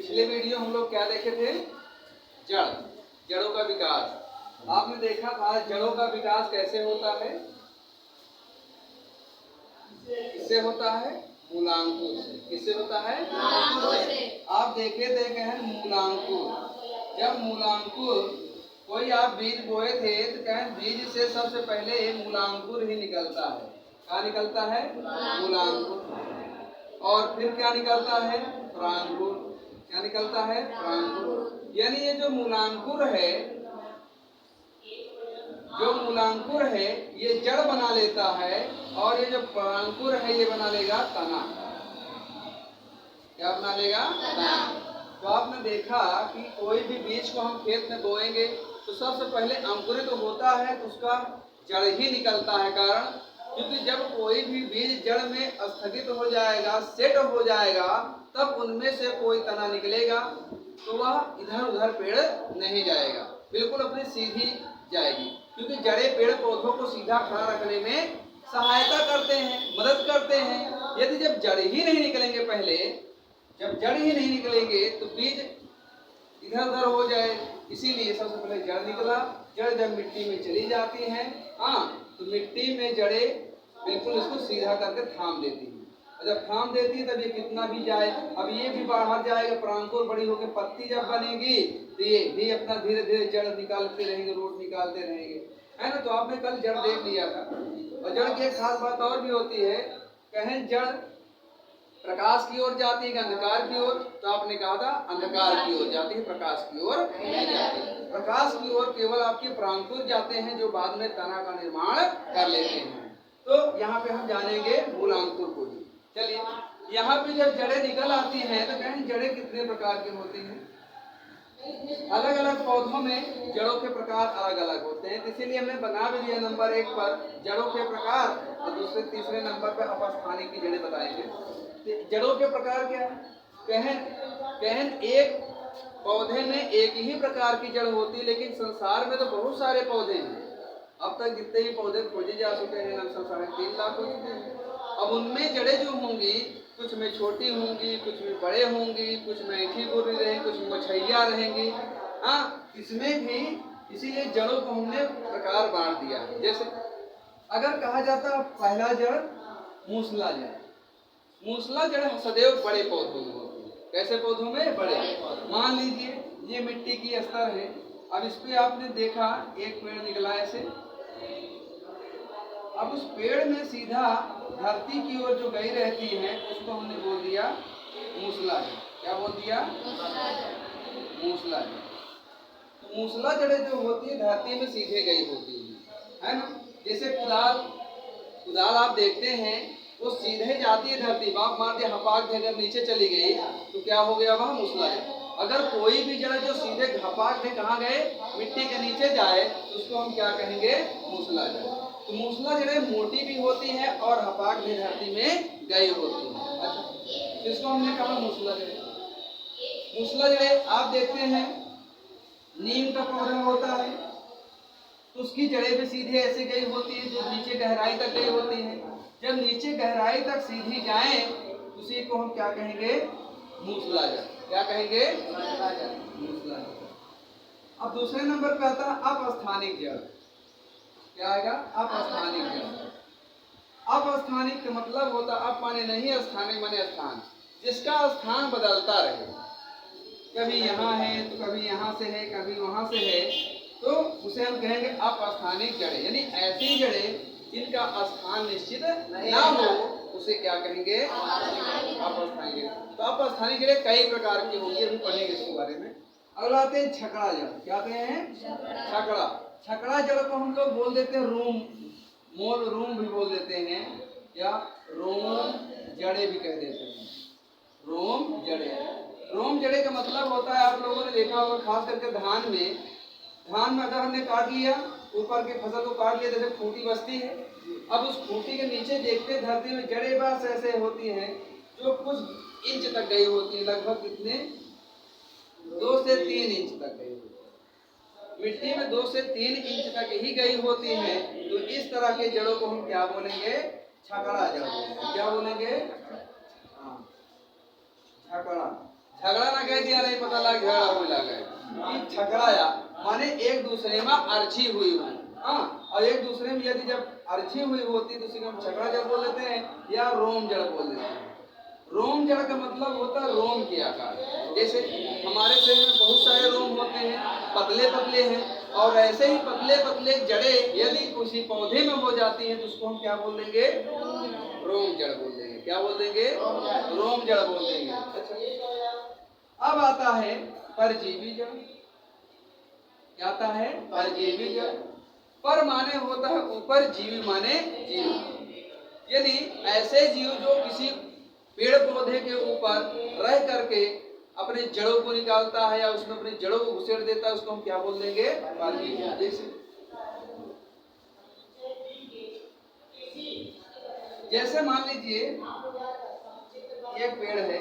पिछले वीडियो हम लोग क्या देखे थे? जड़ों का विकास। आपने देखा था जड़ों का विकास कैसे होता है? किससे होता है? मूलांकुर से। किससे होता है? मूलांकुर से। आप देखे हैं मूलांकुर। जब मूलांकुर कोई आप बीज बोए थे तो कहें बीज से सबसे पहले मूलांकुर ही निकलता है। क्या निकलता है? मूलांकुर। और फिर क्या निकलता है? परांकुर। क्या निकलता है? परांकुर। यानी ये जो मूलांकुर है, ये जड़ बना लेता है, और ये जो परांकुर है ये बना लेगा तना। क्या बना लेगा? तना। तो आपने देखा कि कोई भी बीज को हम खेत में बोएंगे तो सबसे पहले अंकुरित तो होता है तो उसका जड़ ही निकलता है। कारण क्योंकि जब कोई भी बीज जड़ में स्थगित हो जाएगा, सेट हो जाएगा, तब उनमें से कोई तना निकलेगा तो वह इधर उधर पेड़ नहीं जाएगा, बिल्कुल अपनी सीधी जाएगी। क्योंकि जड़ें पेड़ पौधों को सीधा खड़ा रखने में सहायता करते हैं, मदद करते हैं। यदि जब जड़ ही नहीं निकलेंगे तो बीज इधर उधर हो जाए। इसीलिए सबसे पहले जड़ निकला। जड़ जब मिट्टी में चली जाती है, तो मिट्टी में जड़ें बिल्कुल इसको सीधा करके थाम देती है। और जब थाम देती है तब ये कितना भी जाए, अब ये भी बाहर जाएगा, परांकुर बड़ी होकर पत्ती जब बनेगी तो ये भी अपना धीरे धीरे जड़ निकालते रहेंगे, रूट निकालते रहेंगे, है ना। तो आपने कल जड़ देख लिया था। और जड़ की एक खास बात और भी होती है, कहें जड़ प्रकाश की ओर जाती है कि अंधकार की ओर? तो आपने कहा था अंधकार की ओर जाती है, प्रकाश की ओर नहीं जाती। प्रकाश की ओर केवल आपके परांकुर जाते हैं जो बाद में तना का निर्माण कर लेते हैं। तो यहाँ पे हम जानेंगे मूलांकुर को ही। चलिए, यहाँ पे जब जड़ें निकल आती हैं तो कहें जड़ें कितने प्रकार की होती हैं? अलग अलग पौधों में जड़ों के प्रकार अलग अलग होते हैं। इसीलिए हमने बना भी दिया नंबर 1 पर जड़ों के प्रकार, और दूसरे तीसरे नंबर पर अपस्थानिक की जड़ें बताएंगे। जड़ों के प्रकार क्या है? कहें एक पौधे में एक ही प्रकार की जड़ होती है, लेकिन संसार में तो बहुत सारे पौधे हैं। अब तक जितने भी पौधे खोजे जा चुके हैं लगभग 3.5 लाख हो चुके हैं। अब उनमें जड़ें जो होंगी, कुछ में छोटी होंगी, कुछ में बड़े होंगी, कुछ में ऐठी बुरी रहेंगी, कुछ में मछैया रहेंगी। इसमें भी इसीलिए जड़ों को हमने प्रकार बांट दिया। जैसे अगर कहा जाता पहला जड़ मूसला जड़। मूसला जड़ सदैव बड़े पौधों में होती है। कैसे पौधों में? बड़े। मान लीजिए ये मिट्टी की स्तर है। अब इस पे आपने देखा एक पेड़ निकला ऐसे। अब उस पेड़ में सीधा धरती की ओर जो गई रहती है उसको हमने बोल दिया मूसला जड़। क्या बोल दिया? मूसला जड़। तो मूसला जड़ें जो होती है धरती में सीधे गई होती है ना। जैसे कुदाल आप देखते हैं वो सीधे जाती है धरती, बाप मार दिया, हपाक अगर नीचे चली गई तो क्या हो गया? वह मूसला जड़। अगर कोई भी जड़ जो सीधे घपाक से कहाँ गए? मिट्टी के नीचे जाए तो उसको हम क्या कहेंगे? मूसला जड़। तो मूसला जड़ें मोटी भी होती है और हपाक भी धरती में गई होती है। अच्छा, इसको हमने कहा मूसला जड़ें। मूसला जड़ें आप देखते हैं नीम का पौधा होता है तो उसकी जड़ें भी सीधे ऐसे गई होती है जो नीचे गहराई तक गई होती है। जब नीचे गहराई तक सीधी जाए उसी को हम क्या कहेंगे? मूसला जड़। क्या कहेंगे? मूसला जड़। अब दूसरे नंबर पे आता है अपस्थानिक जड़। क्या आएगा? अपस्थानिक जड़। अपस्थानिक का मतलब होता अप माने नहीं, स्थानिक माने स्थान, जिसका स्थान बदलता रहे। कभी यहाँ है तो कभी यहाँ से है, कभी वहां से है, तो उसे हम कहेंगे अपस्थानिक जड़ें। यानी ऐसी जड़ें जिनका स्थान निश्चित ना हो उसे क्या कहेंगे? अपस्थानिक जड़ें। तो अपस्थानिक जड़ें कई प्रकार की होंगी, अभी पढ़ेंगे इसके बारे में। अगला आते हैं छकड़ा जड़। क्या आते हैं? छकड़ा। छकड़ा जड़ को हम लोग बोल देते हैं रूम, मोल रूम भी बोल देते हैं, या रोम जड़े भी कह देते हैं। रोम जड़े। रोम जड़े का मतलब होता है, आप लोगों ने देखा होगा खास करके धान में अगर हमने काट लिया, ऊपर के फसल को काट लिया, जैसे खूंटी बसती है, अब उस खूंटी के नीचे देखते धरती में जड़ें बस ऐसे होती हैं जो कुछ इंच तक गई होती है, लगभग कितने 2 से 3 इंच तक गई होती है। मिट्टी में 2 से 3 इंच तक ही गई होती है। तो इस तरह के जड़ों को हम क्या बोलेंगे? छकड़ा जड़ बोलेंगे। क्या बोलेंगे? छकड़ा। झगड़ा ना कह दिया, नहीं पता लग झगड़ा हो लगा कि झगड़ाया माने एक दूसरे में अर्ची हुई हो। हाँ, और एक दूसरे में यदि जब अर्ची हुई होती है तो उसी को हम झगड़ा जड़ बोल देते हैं या रोम जड़ बोल देते हैं। रोम जड़ का मतलब होता है रोम के आकार। जैसे हमारे शरीर में बहुत सारे रोम होते हैं, पतले पतले हैं, और ऐसे ही पतले पतले जड़े यदि किसी पौधे में हो जाती हैं तो उसको हम क्या बोल देंगे? रोम जड़ बोल देंगे। क्या बोल देंगे? रोम जड़ बोल देंगे। अच्छा, अब आता है परजीवी जड़। क्या आता है? परजीवी जड़। पर माने होता है ऊपर, जीवी माने जीव। यदि ऐसे जीव जो किसी पेड़ पौधे के ऊपर रह करके अपने जड़ों को निकालता है या उसमें अपनी जड़ों को घुसेड़ देता है, उसको हम क्या बोल देंगे? परजीवी। जैसे मान लीजिए एक पेड़ है,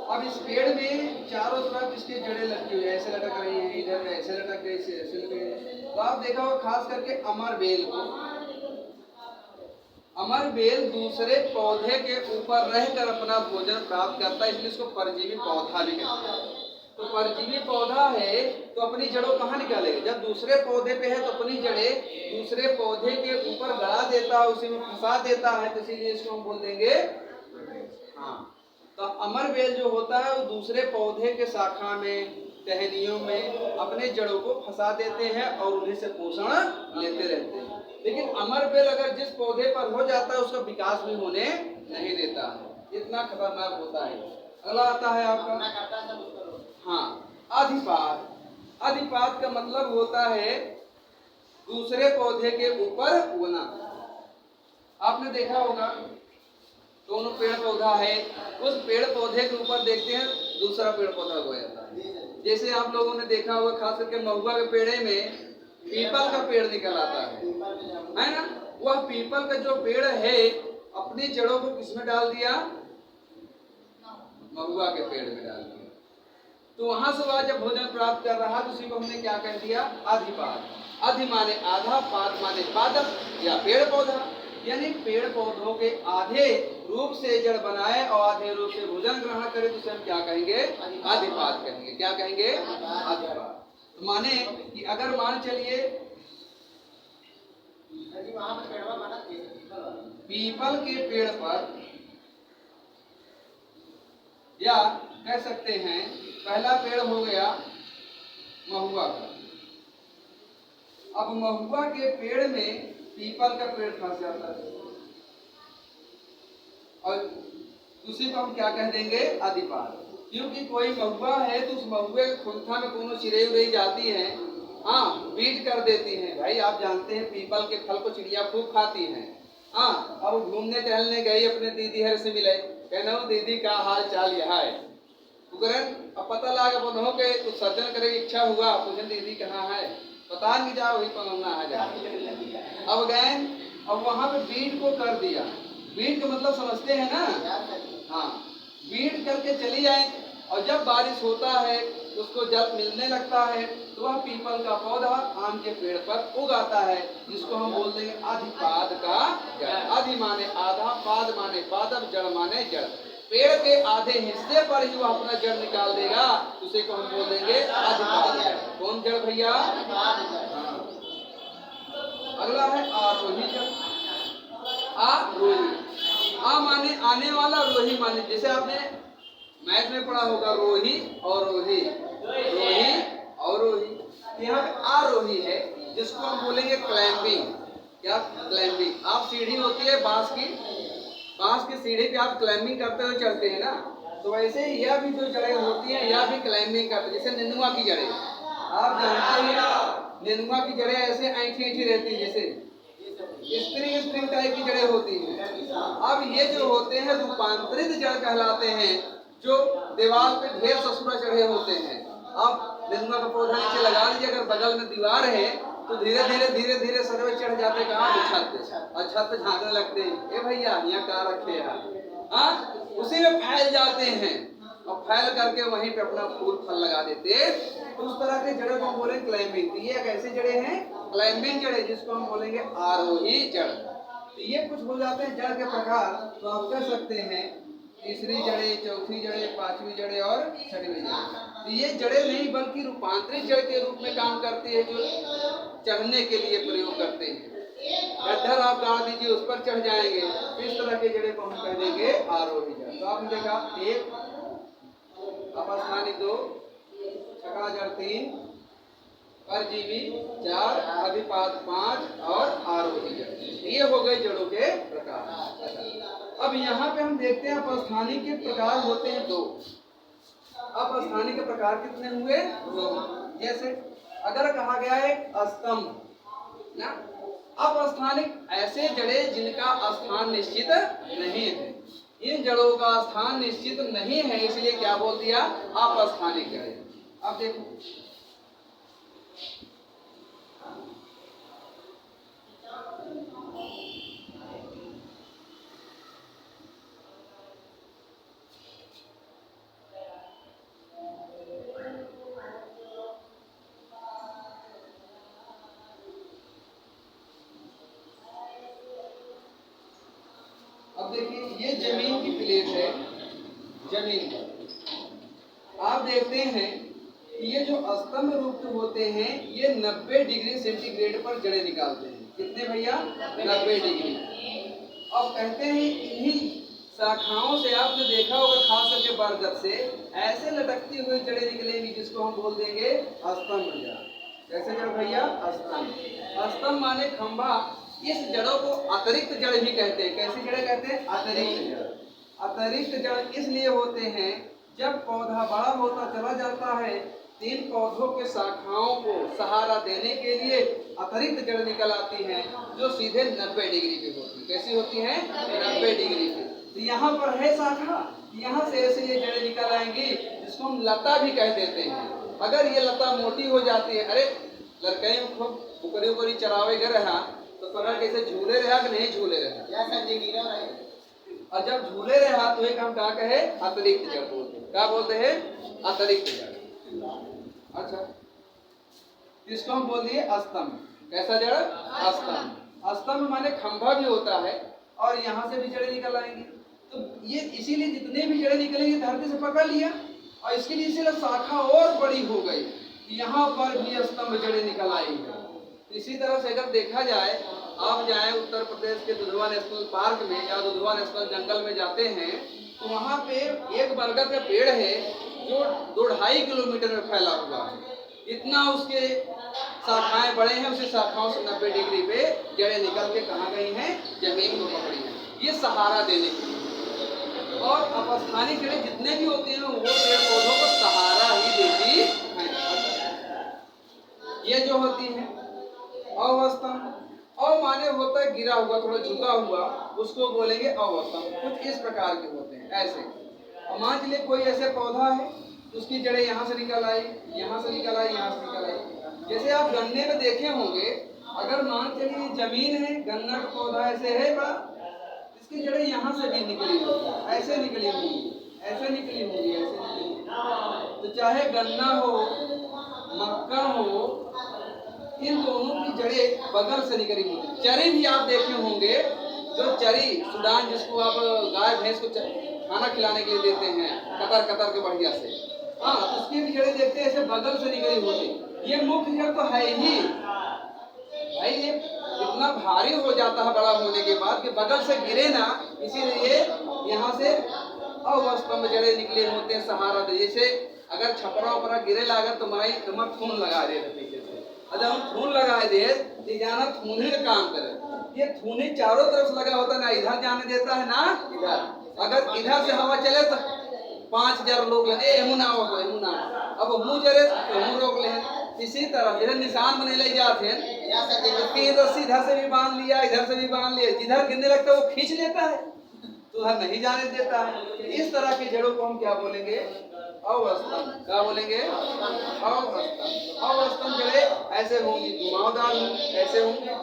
अब इस पेड़ में चारों तरफ इसके जड़ें लटकी हुई, ऐसे लटक रही हैं, इधर ऐसे लटक गई, ऐसे लटक गई। तो आप देखा होगा खास करके अमर बेल को, अमर बेल दूसरे पौधे के ऊपर रहकर अपना भोजन प्राप्त करता है, इसलिए इसको परजीवी पौधा भी कहते हैं। तो परजीवी पौधा है तो अपनी जड़ों कहाँ निकालेगा? जब दूसरे पौधे पे है तो अपनी जड़ें दूसरे पौधे के ऊपर गड़ा देता है, उसी में फंसा देता है, तो इसीलिए इसको हम बोल देंगे। हाँ, तो अमर बेल जो होता है वो दूसरे पौधे के शाखा में, टहनियों में अपने जड़ों को फंसा देते हैं और उन्हीं से पोषण लेते रहते हैं। लेकिन अमर बेल अगर जिस पौधे पर हो जाता है उसका विकास भी होने नहीं देता है, इतना खतरनाक होता है। अगला आता है आपका, हाँ, अधिपाद। अधिपाद का मतलब होता है दूसरे पौधे के ऊपर उगना। आपने देखा होगा दोनों पेड़ पौधा है, उस पेड़ पौधे के ऊपर देखते हैं दूसरा पेड़ पौधा हो जाता है। जैसे आप लोगों ने देखा होगा खास करके महुआ के पेड़े में पीपल का पेड़ निकल आता है ना? वह पीपल का जो पेड़ है अपनी जड़ों को किसमें डाल दिया? महुआ के पेड़ में डाल दिया। तो वहां से वह जब भोजन प्राप्त कर रहा तो उसी को हमने क्या कह दिया? अधिपाद। अधि माने आधा, पाद माने पादप या पेड़ पौधा, यानी पेड़ पौधों के आधे रूप से जड़ बनाए और आधे रूप से भोजन ग्रहण करे तो उसे हम क्या कहेंगे? अधिपाद कहेंगे। क्या कहेंगे? अधिपाद। माने कि अगर मान चलिए पीपल के पेड़ पर, या कह सकते हैं पहला पेड़ हो गया महुआ का, अब महुआ के पेड़ में पीपल का पेड़ फंस जाता है और उसी को हम क्या कह देंगे? अधिपाद। क्योंकि कोई महुआ है तो उस महुए के खुंथा में कोनो चिड़ै उड़ै जाती है, हाँ, बीट कर देती हैं। भाई आप जानते हैं पीपल के फल को चिड़िया खूब खाती हैं। हाँ, अब घूमने टहलने गई अपने दीदी हर से मिले, कहना दीदी का हाल चाल यह है, अब पता लगा बनो के कुछ सर्जन करे इच्छा हुआ, पूछे दीदी कहाँ है, पता नहीं, जाओ वही पहुंचना है जा। अब गए, अब वहां पे बीट को कर दिया। बीट का मतलब समझते हैं ना? हाँ, बीट करके चली जाए और जब बारिश होता है तो उसको जल मिलने लगता है तो वह पीपल का पौधा आम के पेड़ पर उगाता है, जिसको हम बोल देंगे अधिपाद का जड़। अधि माने आधा, पाद माने पादप, जड़ माने जड़। पेड़ के आधे हिस्से पर ही वह अपना जड़ निकाल देगा, उसे को हम बोल देंगे अधिपाद जड़। कौन जड़ भैया? अगला है आरोही जड़। आरोही, आ माने आने वाला, रोही माने, जैसे आपने मैथ में पढ़ा होगा रोही और रोही, रोही और रोही। यहाँ पे आरोही है जिसको हम बोलेंगे क्लाइंबिंग। क्या? क्लाइंबिंग। आप सीढ़ी होती है बांस की सीढ़ी पे आप क्लाइंबिंग करते हुए चढ़ते हैं ना, तो वैसे ही यह भी जो जड़ें होती हैं यह भी क्लाइंबिंग करते हैं। जैसे नेनुआ की जड़ें आप जानते हैं, नेनुआ की जड़ें ऐसे ऐंठी ऐंठी रहती है, जैसे स्प्रिंग टाइप की जड़ें होती हैं। अब ये जो होते हैं रूपांतरित जड़ कहलाते हैं, जो दीवार पे ढेर ससुरा चढ़े होते हैं। अब नेनुआ का पौधा नीचे लगा लीजिए, अगर बगल में दीवार है तो धीरे धीरे सर्वे चढ़ जाते कहाँ? छत पे, और छत पे झांकने लगते हैं, ए भैया यहाँ कहाँ रखे यार, उसी में फैल जाते हैं और फैल करके वहीं पे अपना फूल फल लगा देते। तो उस तरह के जड़ों को हम बोलेंगे क्लाइंबिंग। ये एक ऐसी जड़ें हैं क्लाइंबिंग जड़ें जिसको हम बोलेंगे आरोही जड़। तो ये कुछ हो जाते हैं जड़ के प्रकार। तो आप कह सकते हैं तीसरी जड़ें, चौथी जड़ें, पांचवी जड़ें और छठवीं जड़ें। तो ये जड़ें नहीं बल्कि रूपांतरित जड़ के रूप में काम करती है, जो चढ़ने के लिए प्रयोग करते हैं। गड्ढर आप गाड़ दीजिए, उस पर चढ़ जाएंगे। इस तरह के जड़ें को हम कह देंगे आरोही जड़। तो आपने देखा 1 अपस्थानिक, 2 छकड़ा जड़, 3 परजीवी, 4 अधिपाद, 5 और आरोही जड़। ये हो गए जड़ों के प्रकार। अब यहाँ पे हम देखते हैं अपस्थानिक के प्रकार होते हैं 2। अपस्थानिक के प्रकार कितने हुए? 2। जैसे अगर कहा गया है स्तंभ ना, अपस्थानिक ऐसे जड़ें जिनका स्थान निश्चित नहीं है। इन जड़ों का स्थान निश्चित नहीं है, इसलिए क्या बोल दिया? अपस्थानिक जड़ें। अब देखो देखिए, ये जमीन की प्लेट है। जमीन पर आप देखते हैं कि ये जो स्तंभ रूप होते हैं, ये 90 डिग्री सेंटीग्रेड पर जड़ें निकालते हैं। कितने भैया? 90 डिग्री। अब कहते हैं इन्हीं शाखाओं से आपने देखा होगा, खास करके बरगद से ऐसे लटकती हुई जड़ें निकलेंगी, जिसको हम बोल देंगे स्तंभ जड़। कैसे जड़ भैया? स्तंभ। स्तंभ माने खंभा। इस जड़ों को अतिरिक्त जड़ भी कहते हैं। कैसी जड़ें कहते हैं? अतिरिक्त जड़। अतिरिक्त जड़ इसलिए होते हैं, जब पौधा बड़ा होता चला जाता है, तीन पौधों के शाखाओं को सहारा देने के लिए अतिरिक्त जड़ निकल आती हैं, जो सीधे 90 डिग्री पे होती है। कैसी होती हैं? 90 डिग्री पे। तो यहाँ पर है शाखा, यहाँ से ऐसे ये जड़ें निकल आएंगी, जिसको हम लता भी कह देते हैं। अगर ये लता मोटी हो जाती है, अरे लड़के बुकरी उकरी चरावे गए रहा तो पकड़ कैसे झूले रहा कि नहीं झूले रहा, और जब झूले रहा तो एक हम क्या कहे? अतिरिक्त जड़ बोलते हैं। क्या बोलते हैं? अतिरिक्त जड़। अच्छा, इसको हम बोल दिए स्तंभ। कैसा जड़? स्तंभ। स्तंभ माने खंभा भी होता है, और यहाँ से भी जड़ें निकल आएंगी। तो ये इसीलिए जितने भी जड़ें निकलेंगी धरती से पकड़ लिया, और इसके लिए इसीलिए शाखा और बड़ी हो गई। यहाँ पर भी स्तंभ जड़ें निकल आई है। इसी तरह से अगर देखा जाए, आप जाए उत्तर प्रदेश के दुधवा नेशनल पार्क में या दुधवा नेशनल जंगल में जाते हैं, तो वहाँ पे एक बरगद का पेड़ है जो 2-2.5 किलोमीटर में फैला हुआ है। इतना उसके शाखाएं बड़े हैं। उसी शाखाओं से 90 डिग्री पे जड़ें निकल के कहाँ गई हैं? जमीन को पकड़ी हैं। ये सहारा देने के लिए। और अपस्थानिक जड़ें जितने भी होते हैं, वो पेड़ पौधों को सहारा ही देती हैं। ये जो होती है अवस्तंभ। अव माने होता है गिरा हुआ, थोड़ा झुका हुआ, उसको बोलेंगे अवस्तंभ। कुछ इस प्रकार के होते हैं ऐसे। और मान लीजिए कोई ऐसे पौधा है, उसकी जड़ें यहाँ से निकल आई, यहाँ से निकल आई, यहाँ से निकल आई। जैसे आप गन्ने में देखे होंगे, अगर मान चलिए जमीन है, गन्ना का पौधा ऐसे है बड़ा, इसकी जड़ें यहाँ से भी निकली होंगी, ऐसे निकली होंगी, ऐसे निकली होंगी, ऐसे निकली होंगी। तो चाहे गन्ना हो, मक्का हो, इन दोनों की जड़ें बगल से निकली होंगी। चरी भी आप देखे होंगे, जो चरी सूडान, जिसको आप गाय भैंस को खाना खिलाने के लिए देते हैं, कतर कतर के बढ़िया से, हाँ, उसकी भी जड़ें देखते हैं ऐसे बगल से निकली होती। ये मुख्य जड़ तो है ही भाई, ये इतना भारी हो जाता है बड़ा होने के बाद कि बगल से गिरे ना, इसीलिए यहाँ से अवस्तंभ जड़ें निकले होते हैं सहारा दे। जैसे अगर छपरा उपरा गिरे लागत तो माई तुम्हें खून लगा दे पीछे से, अगर हम खून लगा दे तो जाना थूने का काम करे। ये थूने चारों तरफ से लगा होता है ना, इधर जाने देता है ना इधर। अगर इधर से हवा चले तो 5000 लोग एमुना अब मुँह जरे तो रोक ले। इसी तरह इधर निशान बने ले जाते हैं, रस्सी इधर से भी बांध लिया, इधर से भी बांध लिया, जिधर गिरने लगता है वो खींच लेता है, तो उधर नहीं जाने देता है। इस तरह की जड़ों को हम क्या बोलेंगे? अवस्तंभ। क्या बोलेंगे? अवस्तंभ। अवस्तंभ जड़ें ऐसे होंगी, घुमावदार होंगी, ऐसे होंगे,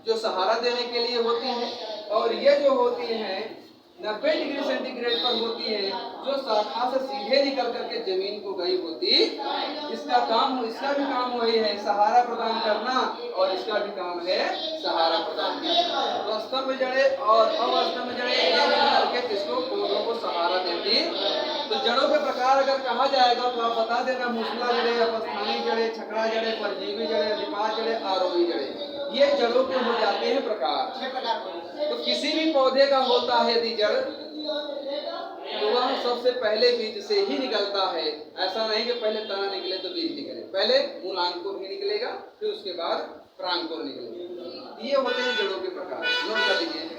जो सहारा देने के लिए होती हैं। और ये जो होती हैं 90 डिग्री सेंटीग्रेड पर होती है, जो शाखा से सीधे निकल करके जमीन को गई होती। इसका भी काम वही है, सहारा प्रदान करना, और इसका भी काम है सहारा प्रदान करना। तो स्तंभ जड़ें और अवस्तंभ जड़ें किसको, पौधों को सहारा देती। तो जड़ों के प्रकार अगर कहा जाएगा तो आप बता देना, मूसला जड़े, अपस्थानी जड़े, छकड़ा जड़े, परजीवी जड़े, निपात जड़े, आरोही जड़े, ये जड़ों के हो जाते हैं प्रकार। तो किसी भी पौधे का होता है यदि जड़, तो वह सबसे पहले बीज से ही निकलता है। ऐसा नहीं कि पहले तना निकले तो बीज निकले, पहले मूलांकुर ही निकलेगा, फिर उसके बाद परांकुर निकलेगा। ये होते हैं जड़ों के प्रकार। नोट कर लीजिए।